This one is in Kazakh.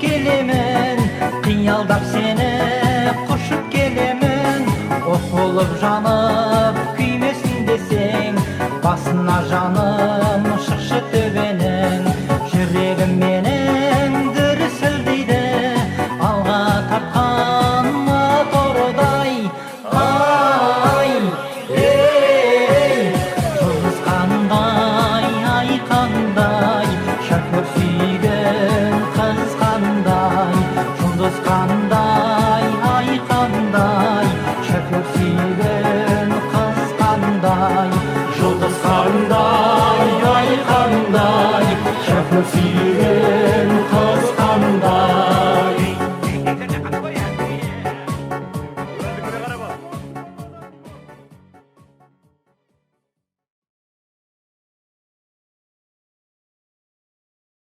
келемін, қиялдап сені құшып келемін. От болып жанып күймесін десең, басына жаным шықшы төбенің. Жүрегім менің дүрсілдейді, алға тартқан торыдай. Ай, ей, жұлдыз қандай, ай қандай, шөкір сүйген қыз қандай, жұлдыз қандай.